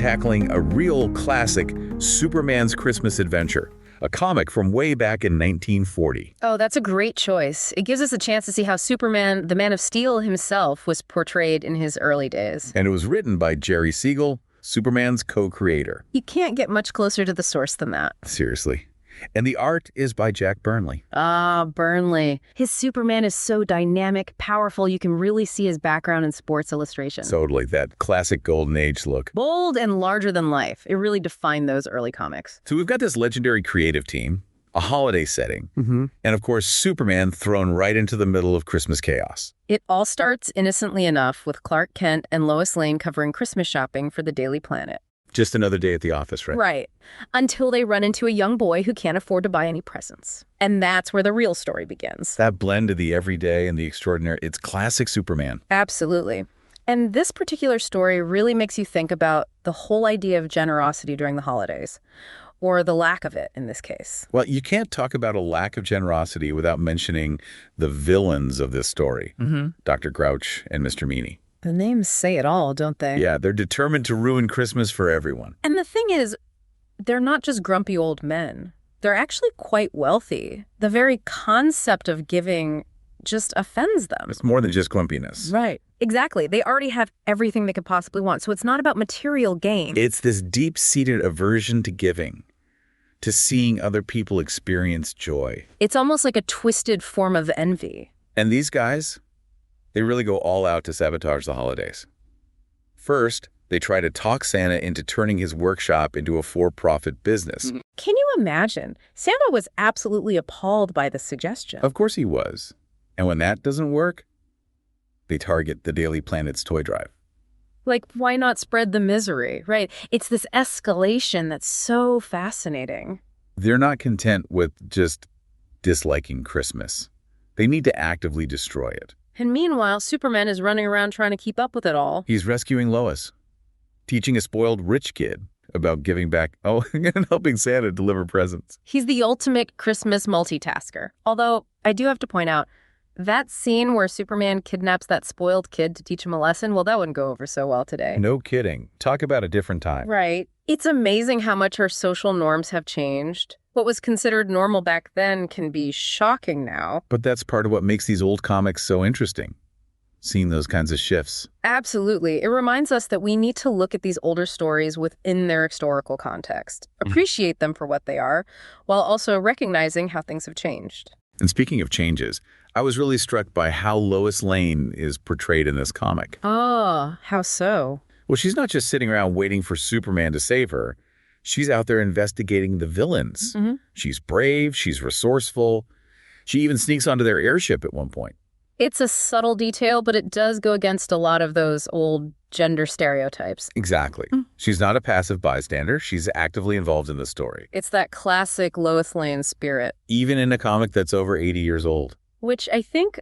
tackling a real classic, Superman's Christmas Adventure, a comic from way back in 1940. Oh, that's a great choice. It gives us a chance to see how Superman, the Man of Steel himself, was portrayed in his early days. And it was written by Jerry Siegel, Superman's co-creator. You can't get much closer to the source than that. Seriously. And the art is by Jack Burnley. Ah, Burnley. His Superman is so dynamic, powerful, you can really see his background in Sports Illustrated. Totally, that classic Golden Age look. Bold and larger than life. It really defined those early comics. So we've got this legendary creative team, a holiday setting, and of course Superman thrown right into the middle of Christmas chaos. It all starts innocently enough with Clark Kent and Lois Lane covering Christmas shopping for the Daily Planet. Just another day at the office, right? Right. Until they run into a young boy who can't afford to buy any presents. And that's where the real story begins. That blend of the everyday and the extraordinary, it's classic Superman. Absolutely. And this particular story really makes you think about the whole idea of generosity during the holidays. Or the lack of it in this case. Well, you can't talk about a lack of generosity without mentioning the villains of this story. Dr. Grouch and Mr. Meanie. The names say it all, don't they? Yeah, they're determined to ruin Christmas for everyone. And the thing is, they're not just grumpy old men. They're actually quite wealthy. The very concept of giving just offends them. It's more than just grumpiness. Right. Exactly. They already have everything they could possibly want. So it's not about material gain. It's this deep-seated aversion to giving, to seeing other people experience joy. It's almost like a twisted form of envy. And these guys, they really go all out to sabotage the holidays. First, they try to talk Santa into turning his workshop into a for-profit business. Can you imagine? Santa was absolutely appalled by the suggestion. Of course he was. And when that doesn't work, they target the Daily Planet's toy drive. Like, why not spread the misery, right? It's this escalation that's so fascinating. They're not content with just disliking Christmas. They need to actively destroy it. And meanwhile, Superman is running around trying to keep up with it all. He's rescuing Lois, teaching a spoiled rich kid about giving back, and helping Santa deliver presents. He's the ultimate Christmas multitasker. Although, I do have to point out, that scene where Superman kidnaps that spoiled kid to teach him a lesson, well, that wouldn't go over so well today. No kidding. Talk about a different time. Right. It's amazing how much our social norms have changed. What was considered normal back then can be shocking now. But that's part of what makes these old comics so interesting, seeing those kinds of shifts. Absolutely. It reminds us that we need to look at these older stories within their historical context, appreciate them for what they are, while also recognizing how things have changed. And speaking of changes, I was really struck by how Lois Lane is portrayed in this comic. Oh, how so? Well, she's not just sitting around waiting for Superman to save her. She's out there investigating the villains. She's brave, she's resourceful. She even sneaks onto their airship at one point. It's a subtle detail, but it does go against a lot of those old gender stereotypes. Exactly. She's not a passive bystander. She's actively involved in the story. It's that classic Lois Lane spirit. Even in a comic that's over 80 years old. Which I think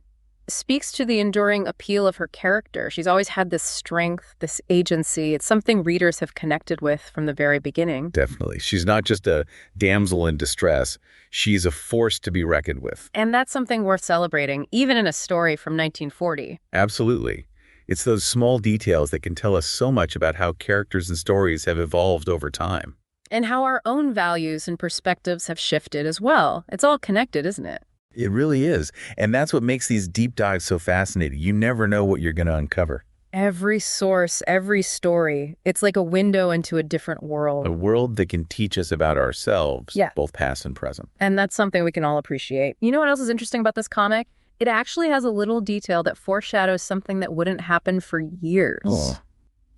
speaks to the enduring appeal of her character. She's always had this strength, this agency. It's something readers have connected with from the very beginning. Definitely. She's not just a damsel in distress. She's a force to be reckoned with. And that's something worth celebrating, even in a story from 1940. Absolutely. It's those small details that can tell us so much about how characters and stories have evolved over time. And how our own values and perspectives have shifted as well. It's all connected, isn't it? It really is. And that's what makes these deep dives so fascinating. You never know what you're going to uncover. Every source, every story, it's like a window into a different world. A world that can teach us about ourselves, both past and present. And that's something we can all appreciate. You know what else is interesting about this comic? It actually has a little detail that foreshadows something that wouldn't happen for years. Oh,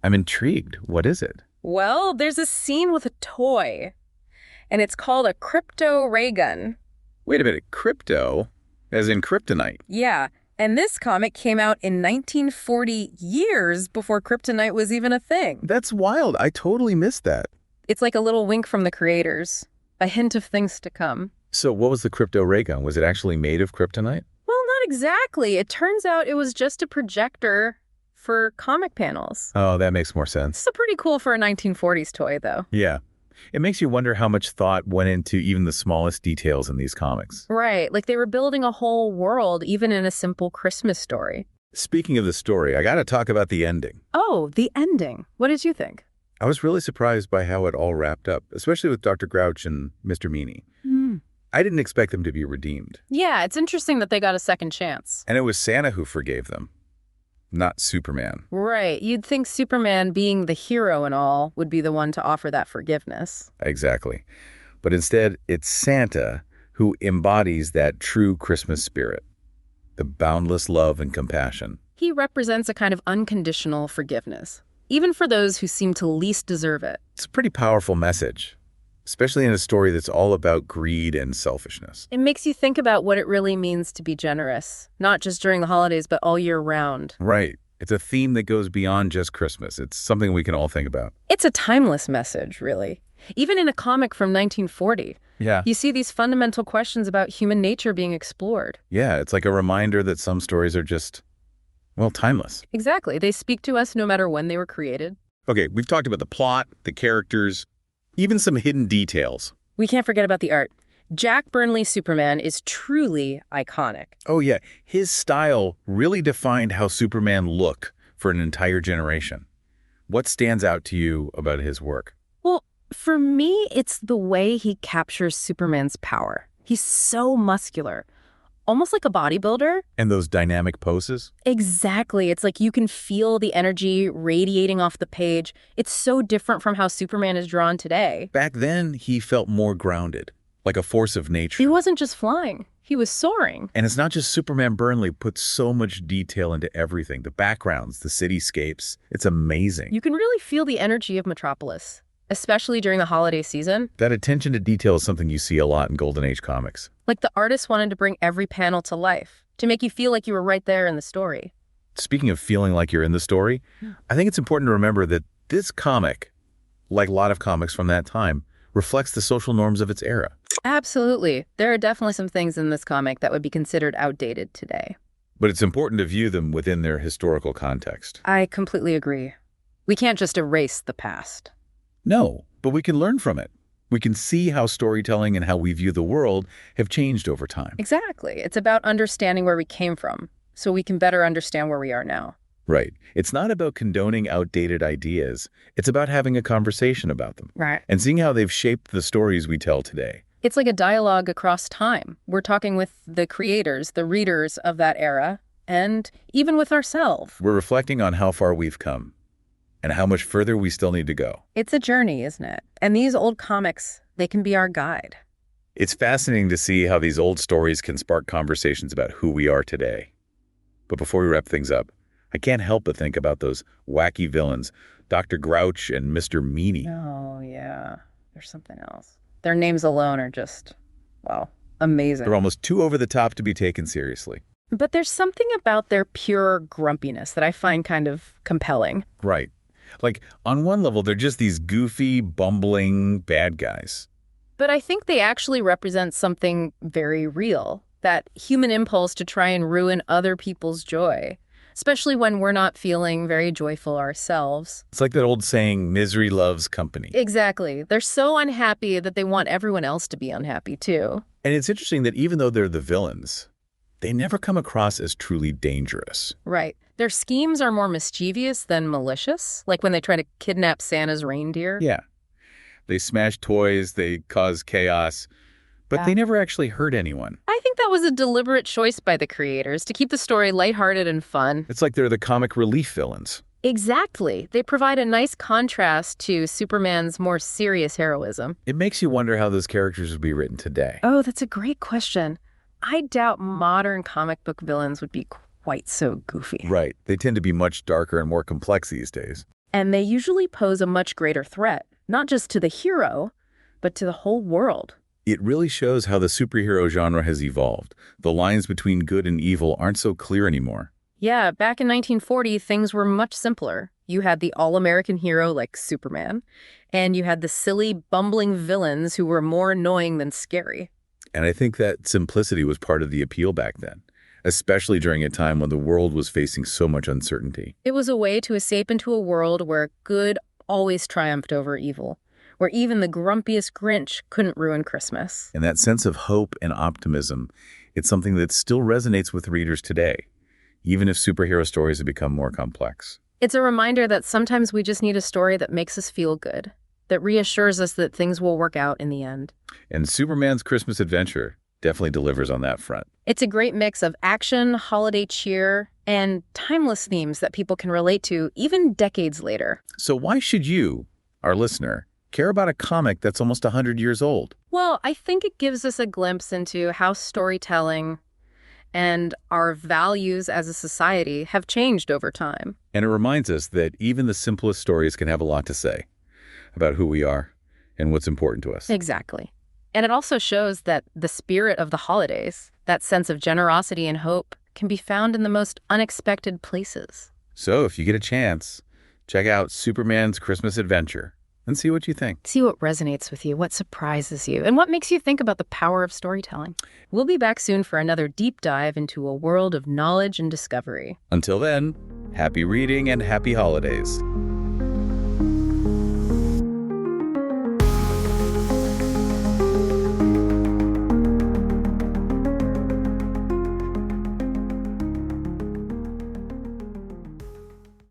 I'm intrigued. What is it? Well, there's a scene with a toy, and it's called a crypto ray gun. Wait a minute, crypto? As in kryptonite? Yeah, and this comic came out in 1940, years before kryptonite was even a thing. That's wild. I totally missed that. It's like a little wink from the creators, a hint of things to come. So what was the crypto ray gun? Was it actually made of kryptonite? Well, not exactly. It turns out it was just a projector for comic panels. Oh, that makes more sense. It's pretty cool for a 1940s toy, though. Yeah. It makes you wonder how much thought went into even the smallest details in these comics. Right. Like they were building a whole world, even in a simple Christmas story. Speaking of the story, I got to talk about the ending. Oh, the ending. What did you think? I was really surprised by how it all wrapped up, especially with Dr. Grouch and Mr. Meanie. I didn't expect them to be redeemed. Yeah, it's interesting that they got a second chance. And it was Santa who forgave them, not Superman. Right. You'd think Superman, being the hero and all, would be the one to offer that forgiveness. Exactly. But instead, it's Santa who embodies that true Christmas spirit, the boundless love and compassion. He represents a kind of unconditional forgiveness, even for those who seem to least deserve it. It's a pretty powerful message, especially in a story that's all about greed and selfishness. It makes you think about what it really means to be generous, not just during the holidays, but all year round. Right. It's a theme that goes beyond just Christmas. It's something we can all think about. It's a timeless message, really. Even in a comic from 1940, you see these fundamental questions about human nature being explored. Yeah, it's like a reminder that some stories are just, well, timeless. Exactly. They speak to us no matter when they were created. Okay, we've talked about the plot, the characters, even some hidden details. We can't forget about the art. Jack Burnley's Superman is truly iconic. Oh, yeah. His style really defined how Superman looked for an entire generation. What stands out to you about his work? Well, for me, it's the way he captures Superman's power. He's so muscular, almost like a bodybuilder. And those dynamic poses? Exactly. It's like you can feel the energy radiating off the page. It's so different from how Superman is drawn today. Back then, he felt more grounded, like a force of nature. He wasn't just flying. He was soaring. And it's not just Superman. Burnley puts so much detail into everything. The backgrounds, the cityscapes. It's amazing. You can really feel the energy of Metropolis, especially during the holiday season. That attention to detail is something you see a lot in Golden Age comics. Like the artist wanted to bring every panel to life, to make you feel like you were right there in the story. Speaking of feeling like you're in the story, I think it's important to remember that this comic, like a lot of comics from that time, reflects the social norms of its era. Absolutely. There are definitely some things in this comic that would be considered outdated today. But it's important to view them within their historical context. I completely agree. We can't just erase the past. No, but we can learn from it. We can see how storytelling and how we view the world have changed over time. Exactly. It's about understanding where we came from, so we can better understand where we are now. Right. It's not about condoning outdated ideas. It's about having a conversation about them. Right. And seeing how they've shaped the stories we tell today. It's like a dialogue across time. We're talking with the creators, the readers of that era, and even with ourselves. We're reflecting on how far we've come and how much further we still need to go. It's a journey, isn't it? And these old comics, they can be our guide. It's fascinating to see how these old stories can spark conversations about who we are today. But before we wrap things up, I can't help but think about those wacky villains, Dr. Grouch and Mr. Meanie. Oh, yeah. There's something else. Their names alone are just, well, amazing. They're almost too over the top to be taken seriously. But there's something about their pure grumpiness that I find kind of compelling. Right. Like, on one level, they're just these goofy, bumbling bad guys. But I think they actually represent something very real, that human impulse to try and ruin other people's joy, especially when we're not feeling very joyful ourselves. It's like that old saying, misery loves company. Exactly. They're so unhappy that they want everyone else to be unhappy, too. And it's interesting that even though they're the villains, they never come across as truly dangerous. Right. Their schemes are more mischievous than malicious, like when they try to kidnap Santa's reindeer. Yeah. They smash toys, they cause chaos, but they never actually hurt anyone. I think that was a deliberate choice by the creators to keep the story lighthearted and fun. It's like they're the comic relief villains. Exactly. They provide a nice contrast to Superman's more serious heroism. It makes you wonder how those characters would be written today. Oh, that's a great question. I doubt modern comic book villains would be quite so goofy. Right. They tend to be much darker and more complex these days. And they usually pose a much greater threat, not just to the hero, but to the whole world. It really shows how the superhero genre has evolved. The lines between good and evil aren't so clear anymore. Yeah, back in 1940, things were much simpler. You had the all-American hero like Superman, and you had the silly, bumbling villains who were more annoying than scary. And I think that simplicity was part of the appeal back then, especially during a time when the world was facing so much uncertainty. It was a way to escape into a world where good always triumphed over evil, where even the grumpiest Grinch couldn't ruin Christmas. And that sense of hope and optimism, it's something that still resonates with readers today, even if superhero stories have become more complex. It's a reminder that sometimes we just need a story that makes us feel good, that reassures us that things will work out in the end. And Superman's Christmas Adventure definitely delivers on that front. It's a great mix of action, holiday cheer, and timeless themes that people can relate to even decades later. So why should you, our listener, care about a comic that's almost 100 years old? Well, I think it gives us a glimpse into how storytelling and our values as a society have changed over time. And it reminds us that even the simplest stories can have a lot to say about who we are and what's important to us. Exactly. And it also shows that the spirit of the holidays, that sense of generosity and hope, can be found in the most unexpected places. So if you get a chance, check out Superman's Christmas Adventure and see what you think. See what resonates with you, what surprises you, and what makes you think about the power of storytelling. We'll be back soon for another deep dive into a world of knowledge and discovery. Until then, happy reading and happy holidays.